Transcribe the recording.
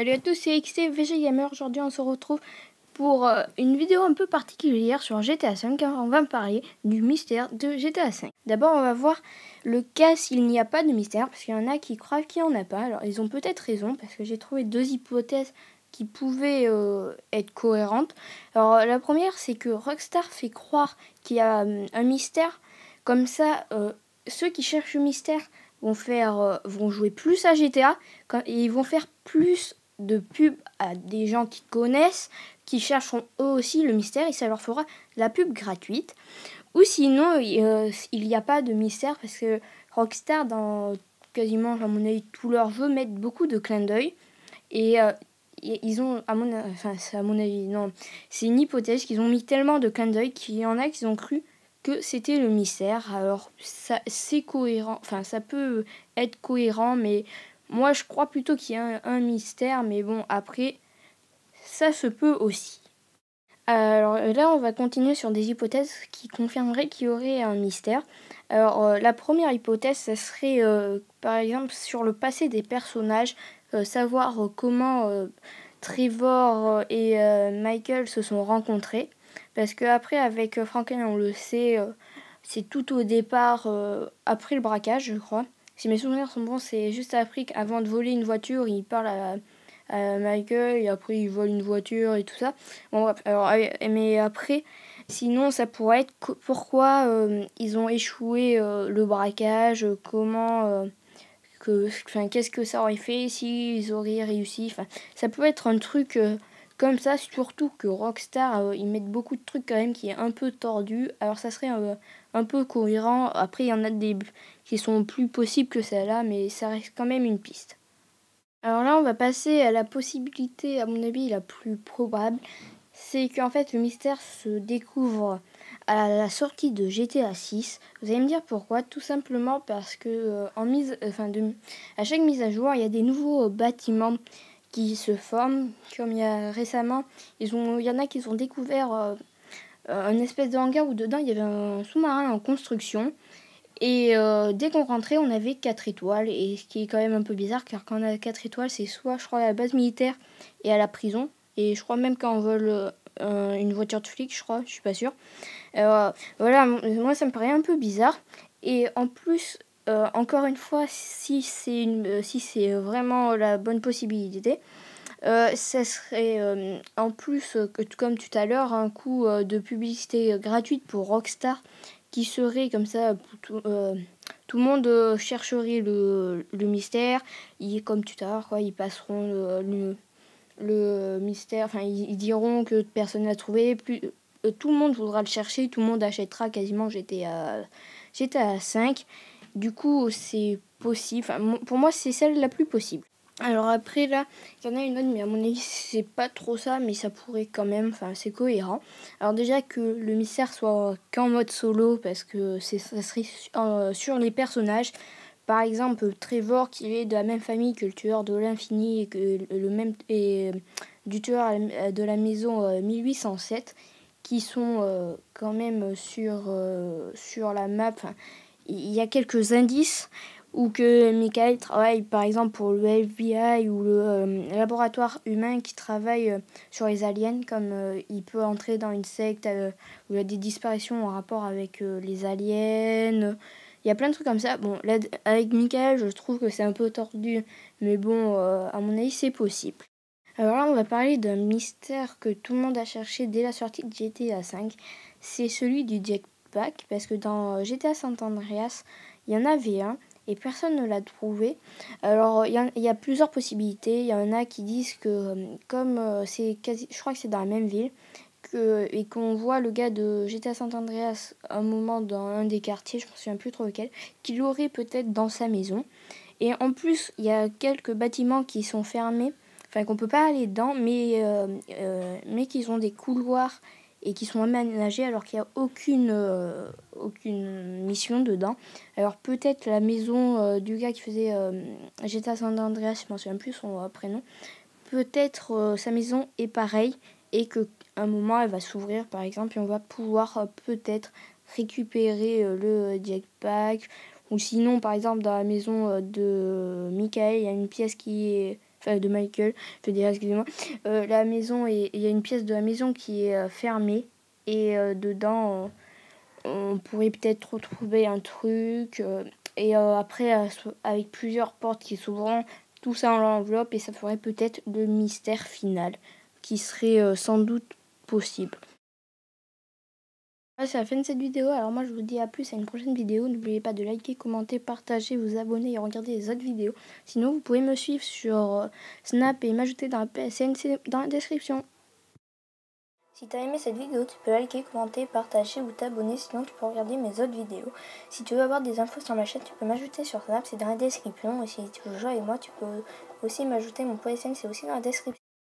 Salut à tous, c'est XT VG Gamer. Aujourd'hui, on se retrouve pour une vidéo un peu particulière sur GTA 5. On va parler du mystère de GTA 5. D'abord, on va voir le cas s'il n'y a pas de mystère, parce qu'il y en a qui croient qu'il n'y en a pas. Alors, ils ont peut-être raison, parce que j'ai trouvé deux hypothèses qui pouvaient être cohérentes. Alors, la première, c'est que Rockstar fait croire qu'il y a un mystère. Comme ça, ceux qui cherchent le mystère vont jouer plus à GTA et ils vont faire plus de pub à des gens qui connaissent, qui chercheront eux aussi le mystère et ça leur fera de la pub gratuite. Ou sinon, il n'y a pas de mystère parce que Rockstar, dans quasiment à mon avis tous leurs jeux, mettent beaucoup de clins d'œil et ils ont, à mon avis, non, c'est une hypothèse qu'ils ont mis tellement de clins d'œil qu'il y en a qui ont cru que c'était le mystère. Alors ça c'est cohérent, ça peut être cohérent, mais moi je crois plutôt qu'il y a un mystère, mais bon après ça se peut aussi. Alors là on va continuer sur des hypothèses qui confirmeraient qu'il y aurait un mystère. Alors la première hypothèse, ça serait par exemple sur le passé des personnages, savoir comment Trevor et Michael se sont rencontrés. Parce qu'après, avec Franklin, on le sait, c'est tout au départ, après le braquage, je crois. Si mes souvenirs sont bons, c'est juste après qu'avant de voler une voiture, il parle à Michael et après il vole une voiture et tout ça. Bon, bref, alors, mais après, sinon, ça pourrait être pourquoi ils ont échoué le braquage, comment... qu'est-ce que ça aurait fait s'ils auraient réussi. Ça peut être un truc comme ça, surtout que Rockstar, ils mettent beaucoup de trucs quand même qui est un peu tordu. Alors ça serait un peu cohérent. Après, il y en a des qui sont plus possibles que celle-là, mais ça reste quand même une piste. Alors là, on va passer à la possibilité, à mon avis, la plus probable. C'est qu'en fait, le mystère se découvre à la sortie de GTA 6. Vous allez me dire pourquoi? Tout simplement parce que à chaque mise à jour, il y a des nouveaux bâtiments qui se forment. Comme il y a récemment, il y en a qui ont découvert un espèce de hangar où dedans il y avait un sous-marin en construction. Et dès qu'on rentrait, on avait 4 étoiles. Et ce qui est quand même un peu bizarre, car quand on a 4 étoiles, c'est soit, je crois, à la base militaire et à la prison. Et je crois même quand on vole une voiture de flic, je crois, je suis pas sûre. Voilà, moi ça me paraît un peu bizarre. Et en plus, encore une fois, si c'est vraiment la bonne possibilité, ça serait en plus, comme tout à l'heure, un coup de publicité gratuite pour Rockstar qui serait comme ça, tout le monde chercherait le mystère. Comme tout à l'heure, quoi, ils passeront le mystère, ils diront que personne l'a trouvé. Tout le monde voudra le chercher, tout le monde achètera quasiment GTA 5. Du coup, c'est possible. Pour moi, c'est celle la plus possible. Alors après là, il y en a une autre, mais à mon avis c'est pas trop ça, mais ça pourrait quand même, c'est cohérent. Alors déjà que le mystère soit qu'en mode solo, parce que ça serait sur les personnages. Par exemple, Trevor qui est de la même famille que le tueur de l'infini et que du tueur de la maison 1807, qui sont quand même sur la map. Il y a quelques indices ou que Michael travaille par exemple pour le FBI ou le laboratoire humain qui travaille sur les aliens, comme il peut entrer dans une secte où il y a des disparitions en rapport avec les aliens. Il y a plein de trucs comme ça. Bon, là, avec Michael, je trouve que c'est un peu tordu, mais bon, à mon avis, c'est possible. Alors là, on va parler d'un mystère que tout le monde a cherché dès la sortie de GTA 5. C'est celui du jetpack, parce que dans GTA San Andreas, il y en avait un et personne ne l'a trouvé. Alors, il y a plusieurs possibilités. Il y en a qui disent que, comme je crois que c'est dans la même ville, et qu'on voit le gars de GTA San Andreas un moment dans un des quartiers, je ne me souviens plus trop lequel, qu'il l'aurait peut-être dans sa maison. Et en plus, il y a quelques bâtiments qui sont fermés, qu'on peut pas aller dedans, mais qui ont des couloirs et qui sont aménagés alors qu'il n'y a aucune mission dedans. Alors peut-être la maison du gars qui faisait GTA San Andreas, je ne me souviens plus son prénom, peut-être sa maison est pareille et qu'à un moment elle va s'ouvrir par exemple et on va pouvoir peut-être récupérer le jetpack. Ou sinon par exemple dans la maison de Michael il y a une pièce qui est... enfin de Michael, je veux dire, excusez-moi. La maison, il y a une pièce de la maison qui est fermée et dedans, on pourrait peut-être retrouver un truc et après avec plusieurs portes qui s'ouvrent, tout ça en l'enveloppe et ça ferait peut-être le mystère final qui serait sans doute possible. C'est la fin de cette vidéo, alors moi je vous dis à plus à une prochaine vidéo. N'oubliez pas de liker, commenter, partager, vous abonner et regarder les autres vidéos. Sinon vous pouvez me suivre sur Snap et m'ajouter dans la PSN, c'est dans la description. Si t'as aimé cette vidéo, tu peux liker, commenter, partager ou t'abonner, sinon tu peux regarder mes autres vidéos. Si tu veux avoir des infos sur ma chaîne, tu peux m'ajouter sur Snap, c'est dans la description. Et si tu veux jouer avec moi, tu peux aussi m'ajouter mon PSN, c'est aussi dans la description.